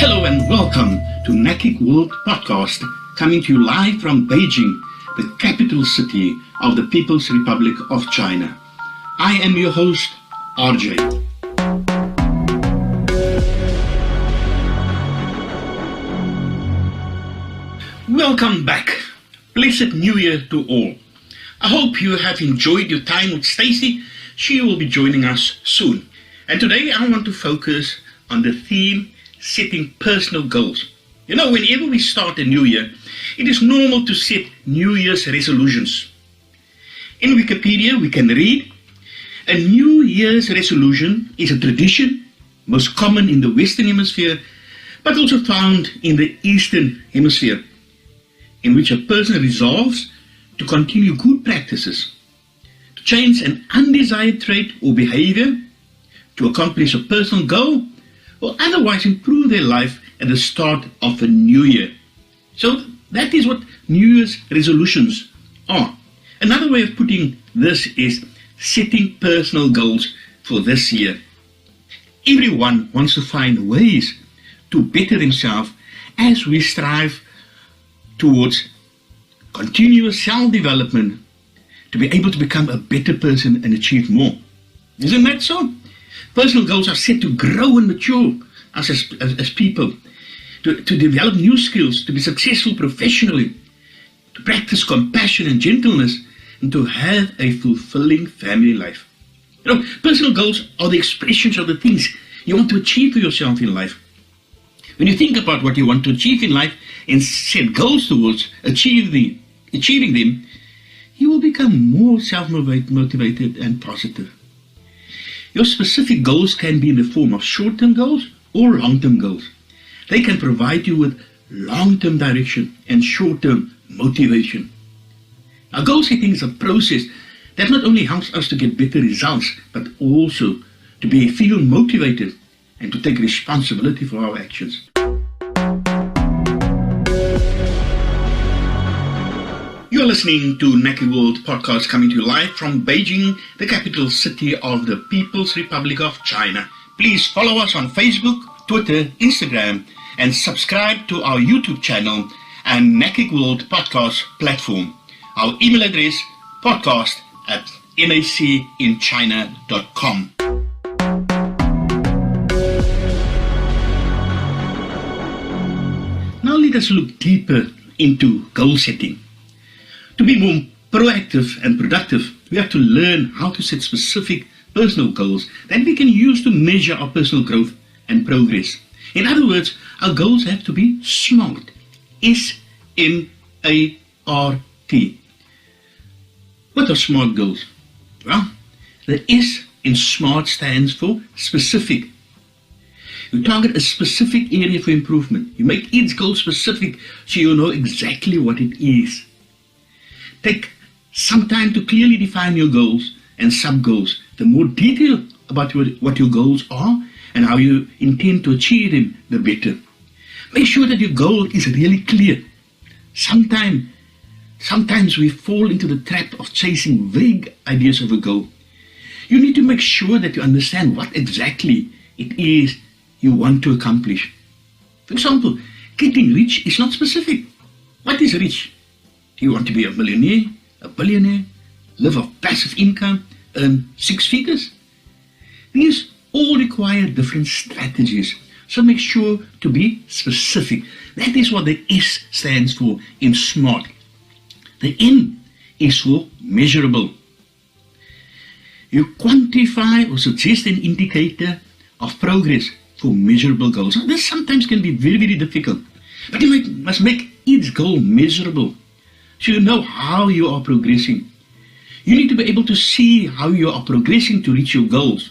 Hello and welcome to NACIC World Podcast, coming to you live from Beijing, the capital city of the People's Republic of China. I am your host, RJ. Welcome back. Blessed New Year to all. I hope you have enjoyed your time with Stacy. She will be joining us soon. And today I want to focus on the theme, setting personal goals. You know, whenever we start a new year, it is normal to set New Year's resolutions. In Wikipedia, we can read, a New Year's resolution is a tradition most common in the Western Hemisphere, but also found in the Eastern Hemisphere, in which a person resolves to continue good practices, to change an undesired trait or behavior, to accomplish a personal goal, or otherwise improve their life at the start of a new year. So that is what New Year's resolutions are. Another way of putting this is setting personal goals for this year. Everyone wants to find ways to better themselves as we strive towards continuous self-development to be able to become a better person and achieve more. Isn't that so? Personal goals are set to grow and mature us as people, to develop new skills, to be successful professionally, to practice compassion and gentleness, and to have a fulfilling family life. You know, personal goals are the expressions of the things you want to achieve for yourself in life. When you think about what you want to achieve in life and set goals towards achieving them, you will become more self-motivated and positive. Your specific goals can be in the form of short-term goals or long-term goals. They can provide you with long-term direction and short-term motivation. Now, goal setting is a process that not only helps us to get better results, but also to feel motivated and to take responsibility for our actions. You're listening to NACIC World Podcast, coming to you live from Beijing, the capital city of the People's Republic of China. Please follow us on Facebook, Twitter, Instagram, and subscribe to our YouTube channel and NACIC World Podcast platform. Our email address, podcast@nacinchina.com. Now let us look deeper into goal setting. To be more proactive and productive, we have to learn how to set specific personal goals that we can use to measure our personal growth and progress. In other words, our goals have to be SMART. S-M-A-R-T. What are SMART goals? Well, the S in SMART stands for specific. You target a specific area for improvement. You make each goal specific so you know exactly what it is. Take some time to clearly define your goals and sub-goals. The more detail about what your goals are and how you intend to achieve them, the better. Make sure that your goal is really clear. Sometimes we fall into the trap of chasing vague ideas of a goal. You need to make sure that you understand what exactly it is you want to accomplish. For example, getting rich is not specific. What is rich? Do you want to be a millionaire, a billionaire, live off passive income, earn 6 figures? These all require different strategies, so make sure to be specific. That is what the S stands for in SMART. The M is for measurable. You quantify or suggest an indicator of progress for measurable goals. This sometimes can be very, very difficult, but you must make each goal measurable, so you know how you are progressing. You need to be able to see how you are progressing to reach your goals.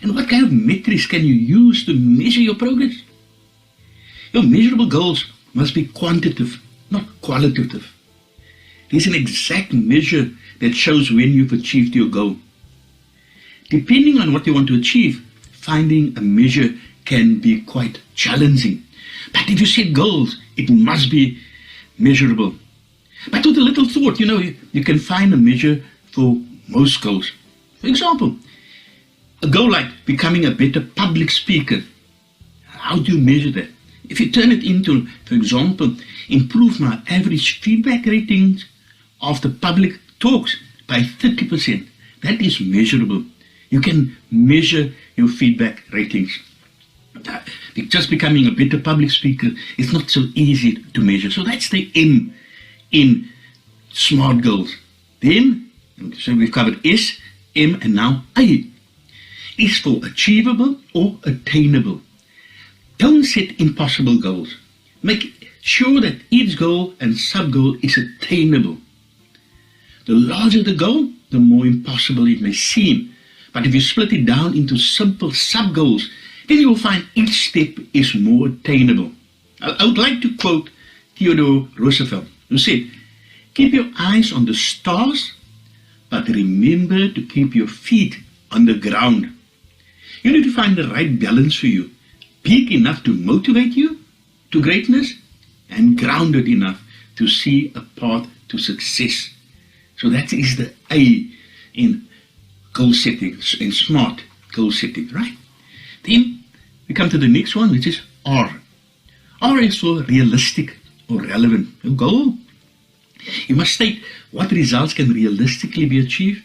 And what kind of metrics can you use to measure your progress? Your measurable goals must be quantitative, not qualitative. There's an exact measure that shows when you've achieved your goal. Depending on what you want to achieve, finding a measure can be quite challenging. But if you set goals, it must be measurable. But with a little thought, you can find a measure for most goals. For example, a goal like becoming a better public speaker. how do you measure that? If you turn it into, for example, improve my average feedback ratings of the public talks by 30%, that is measurable. You can measure your feedback ratings. Just becoming a better public speaker is not so easy to measure. So that's the M in SMART goals. Then, so we've covered S, M, and now A. Is for achievable or attainable. Don't set impossible goals. Make sure that each goal and sub-goal is attainable. The larger the goal, the more impossible it may seem. But if you split it down into simple sub-goals, then you will find each step is more attainable. I would like to quote Theodore Roosevelt, who said, "Keep your eyes on the stars, but remember to keep your feet on the ground." You need to find the right balance for you. Big enough to motivate you to greatness and grounded enough to see a path to success. So that is the A in goal setting, in SMART goal setting, right? Then we come to the next one, which is R. R is for realistic or relevant. Your goal, you must state what results can realistically be achieved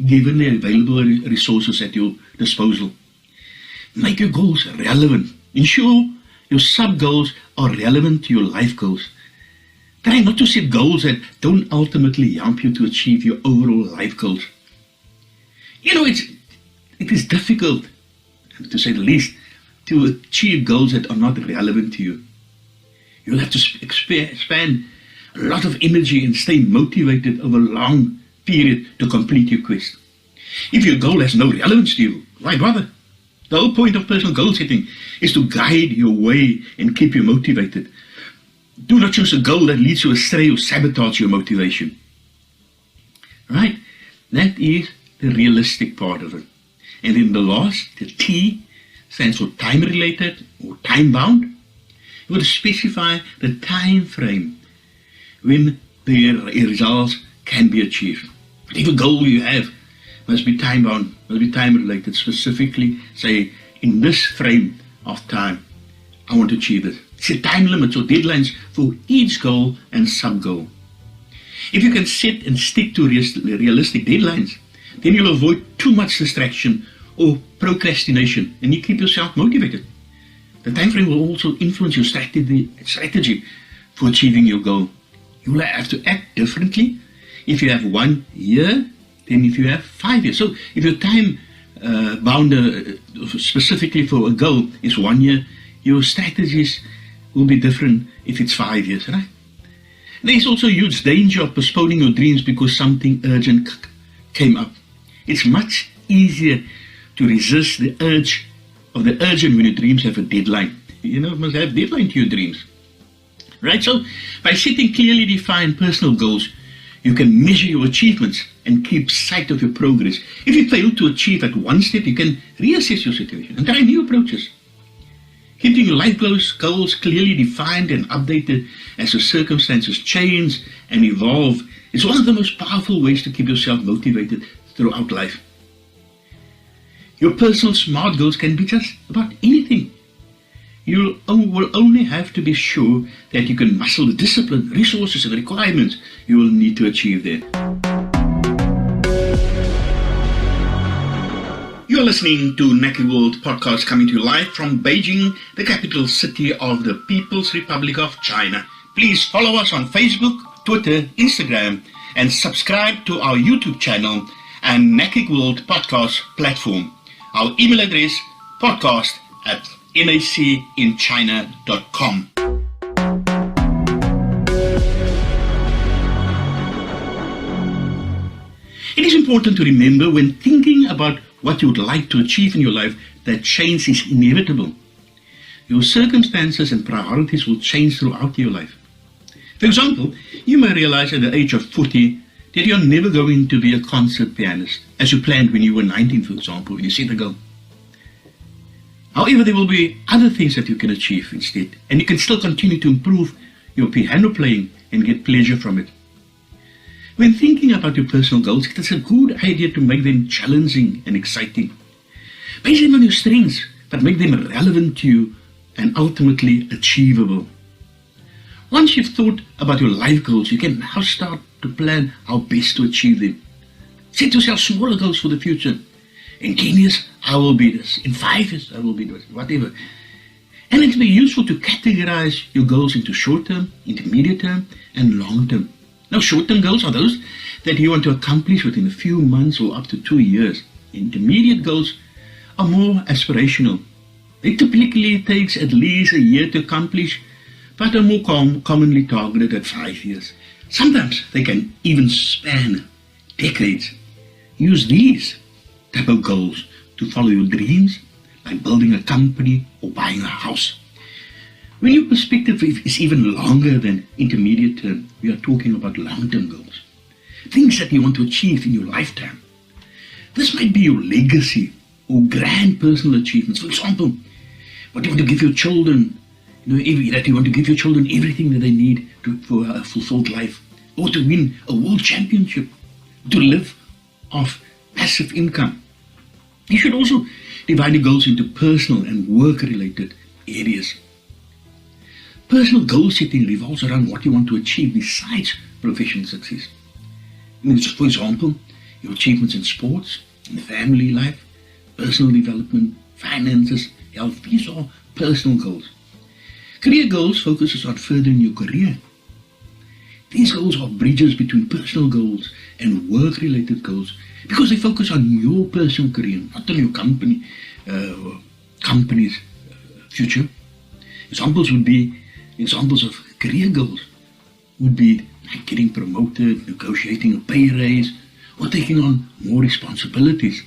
given the available resources at your disposal. Make your goals relevant. Ensure your sub-goals are relevant to your life goals. Try not to set goals that don't ultimately help you to achieve your overall life goals. You know, it is difficult, to say the least, to achieve goals that are not relevant to you. You'll have to expend a lot of energy and stay motivated over a long period to complete your quest. If your goal has no relevance to you, why bother? The whole point of personal goal setting is to guide your way and keep you motivated. Do not choose a goal that leads you astray or sabotage your motivation. Right? That is the realistic part of it. And then the last, the T, stands for time-related or time-bound. You want to specify the time frame when the results can be achieved. Whatever goal you have must be time-bound, must be time-related. Specifically, say, in this frame of time, I want to achieve it. Set time limits or deadlines for each goal and sub-goal. If you can set and stick to realistic deadlines, then you'll avoid too much distraction or procrastination, and you keep yourself motivated. The time frame will also influence your strategy for achieving your goal. You will have to act differently if you have 1 year than if you have 5 years. So if your time bound specifically for a goal is 1 year, your strategies will be different if it's 5 years, right? There is also a huge danger of postponing your dreams because something urgent came up. It's much easier to resist the urge of the urgent when your dreams have a deadline. You know, you must have a deadline to your dreams. Right? So by setting clearly defined personal goals, you can measure your achievements and keep sight of your progress. If you fail to achieve at one step, you can reassess your situation and try new approaches. Keeping your life goals clearly defined and updated as your circumstances change and evolve is one of the most powerful ways to keep yourself motivated throughout life. Your personal SMART goals can be just about anything. You will only have to be sure that you can muscle the discipline, resources, and requirements you will need to achieve them. You're listening to NACIC World Podcast, coming to you live from Beijing, the capital city of the People's Republic of China. Please follow us on Facebook, Twitter, Instagram, and subscribe to our YouTube channel and NACIC World Podcast platform. Our email address, podcast@nacinchina.com. It is important to remember when thinking about what you would like to achieve in your life that change is inevitable. Your circumstances and priorities will change throughout your life. For example, you may realize at the age of 40 that you're never going to be a concert pianist, as you planned when you were 19, for example, when you set a goal. However, there will be other things that you can achieve instead, and you can still continue to improve your piano playing and get pleasure from it. When thinking about your personal goals, it is a good idea to make them challenging and exciting. Base them on your strengths, but make them relevant to you and ultimately achievable. Once you've thought about your life goals, you can now start to plan how best to achieve them. Set yourself smaller goals for the future. In 10 years, I will be this. In 5 years, I will be this. Whatever. And it will be useful to categorize your goals into short-term, intermediate term, and long-term. Now, short-term goals are those that you want to accomplish within a few months or up to 2 years. Intermediate goals are more aspirational. It typically takes at least a year to accomplish, but are more commonly targeted at 5 years. Sometimes they can even span decades. Use these type of goals to follow your dreams, like building a company or buying a house. When your perspective is even longer than intermediate term, we are talking about long-term goals. Things that you want to achieve in your lifetime. This might be your legacy or grand personal achievements. For example, what you want to give your children, that you want to give your children everything that they need for a fulfilled life, or to win a world championship, to live off passive income. You should also divide your goals into personal and work-related areas. Personal goal setting revolves around what you want to achieve besides professional success. For example, your achievements in sports, in family life, personal development, finances, health. These are personal goals. Career goals focuses on furthering your career. These goals are bridges between personal goals and work-related goals because they focus on your personal career, not on your company's future. Examples of career goals would be like getting promoted, negotiating a pay raise, or taking on more responsibilities.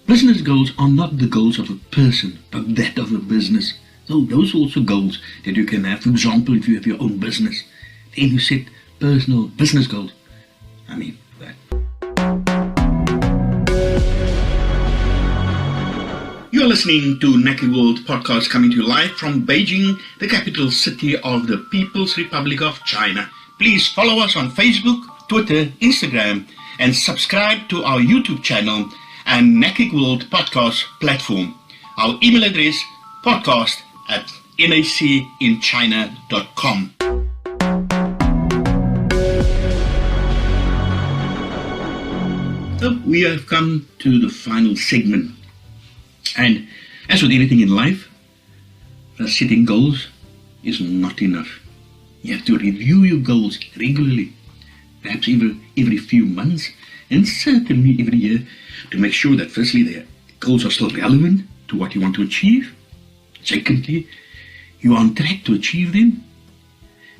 Business goals are not the goals of a person, but that of a business. So those are also goals that you can have. For example, if you have your own business, then you set personal business goals. That. You're listening to NACIC World Podcast, coming to you live from Beijing, the capital city of the People's Republic of China. Please follow us on Facebook, Twitter, Instagram, and subscribe to our YouTube channel and NACIC World Podcast platform. Our email address, podcast@nacinchina.com. So we have come to the final segment. And as with anything in life, setting goals is not enough. You have to review your goals regularly, perhaps every few months, and certainly every year, to make sure that firstly, the goals are still relevant to what you want to achieve. Secondly, you are on track to achieve them.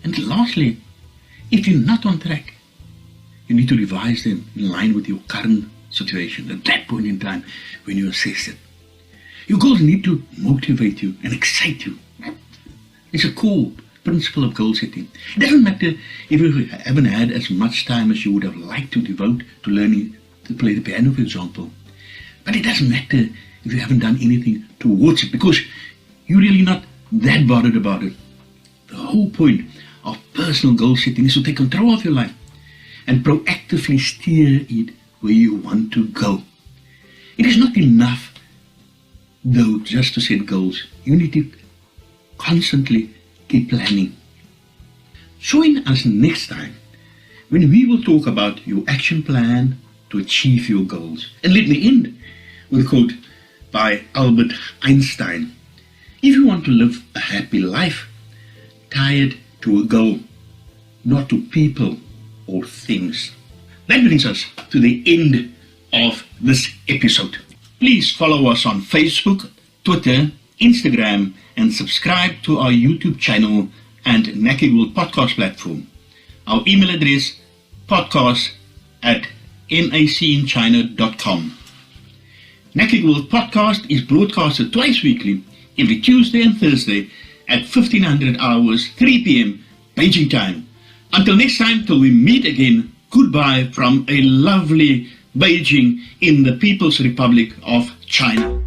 And lastly, if you're not on track, you need to revise them in line with your current situation at that point in time when you assess it. Your goals need to motivate you and excite you. It's a core principle of goal setting. It doesn't matter if you haven't had as much time as you would have liked to devote to learning to play the piano, for example. But it doesn't matter if you haven't done anything towards it, because you're really not that bothered about it. The whole point of personal goal setting is to take control of your life and proactively steer it where you want to go. It is not enough, though, just to set goals. You need to constantly keep planning. Join us next time when we will talk about your action plan to achieve your goals. And let me end with a quote by Albert Einstein. If you want to live a happy life, tie it to a goal, not to people or things. That brings us to the end of this episode. Please follow us on Facebook, Twitter, Instagram, and subscribe to our YouTube channel and NACIC World Podcast platform. Our email address, podcast@nacinchina.com. NACIC World Podcast is broadcasted twice weekly, every Tuesday and Thursday at 1500 hours, 3 p.m. Beijing time. Until next time, till we meet again, goodbye from a lovely Beijing in the People's Republic of China.